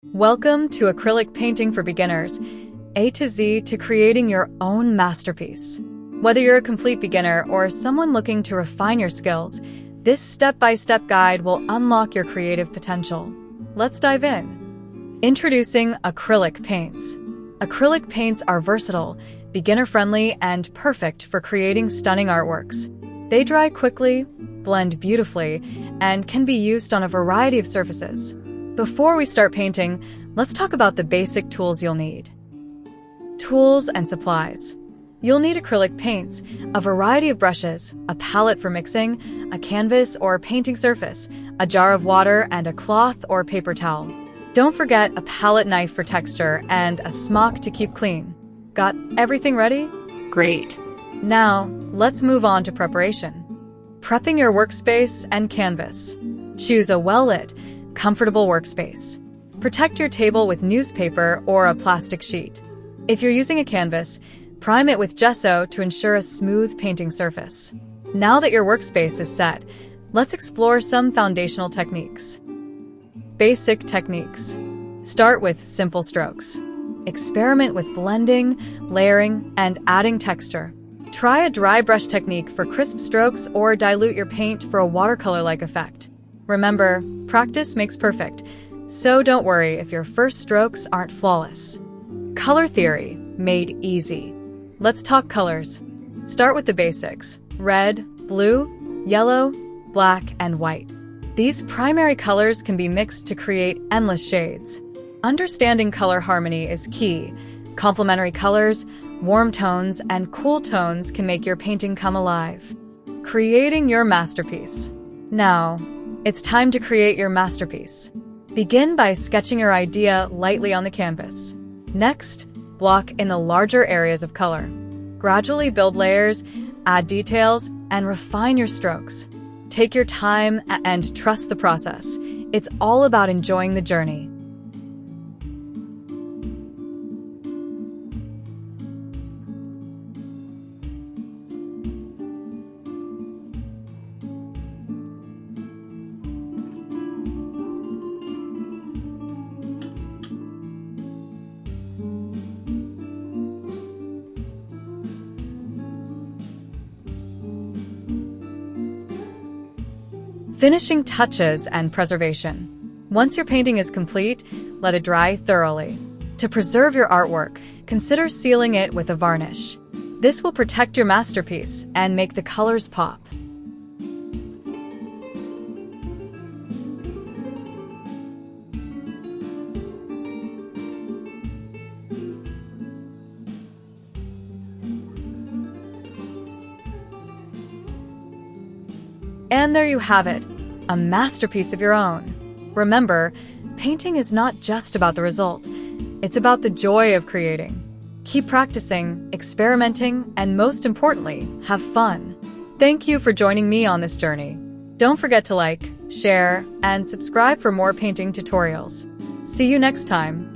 Welcome to Acrylic Painting for Beginners, A to Z to creating your own masterpiece. Whether you're a complete beginner or someone looking to refine your skills, this step-by-step guide will unlock your creative potential. Let's dive in. Introducing acrylic paints. Acrylic paints are versatile, beginner-friendly, and perfect for creating stunning artworks. They dry quickly, blend beautifully, and can be used on a variety of surfaces. Before we start painting, let's talk about the basic tools you'll need. Tools and supplies. You'll need acrylic paints, a variety of brushes, a palette for mixing, a canvas or painting surface, a jar of water, and a cloth or paper towel. Don't forget a palette knife for texture and a smock to keep clean. Got everything ready? Great. Now, let's move on to preparation. Prepping your workspace and canvas. Choose a well-lit, comfortable workspace. Protect your table with newspaper or a plastic sheet. If you're using a canvas, prime it with gesso to ensure a smooth painting surface. Now that your workspace is set, let's explore some foundational techniques. Basic techniques. Start with simple strokes. Experiment with blending, layering, and adding texture. Try a dry brush technique for crisp strokes or dilute your paint for a watercolor-like effect. Remember, practice makes perfect, so don't worry if your first strokes aren't flawless. Color theory, made easy. Let's talk colors. Start with the basics: red, blue, yellow, black, and white. These primary colors can be mixed to create endless shades. Understanding color harmony is key. Complementary colors, warm tones, and cool tones can make your painting come alive. Creating your masterpiece. Now, it's time to create your masterpiece. Begin by sketching your idea lightly on the canvas. Next, block in the larger areas of color. Gradually build layers, add details, and refine your strokes. Take your time and trust the process. It's all about enjoying the journey. Finishing touches and preservation. Once your painting is complete, let it dry thoroughly. To preserve your artwork, consider sealing it with a varnish. This will protect your masterpiece and make the colors pop. And there you have it, a masterpiece of your own. Remember, painting is not just about the result. It's about the joy of creating. Keep practicing, experimenting, and most importantly, have fun. Thank you for joining me on this journey. Don't forget to like, share, and subscribe for more painting tutorials. See you next time.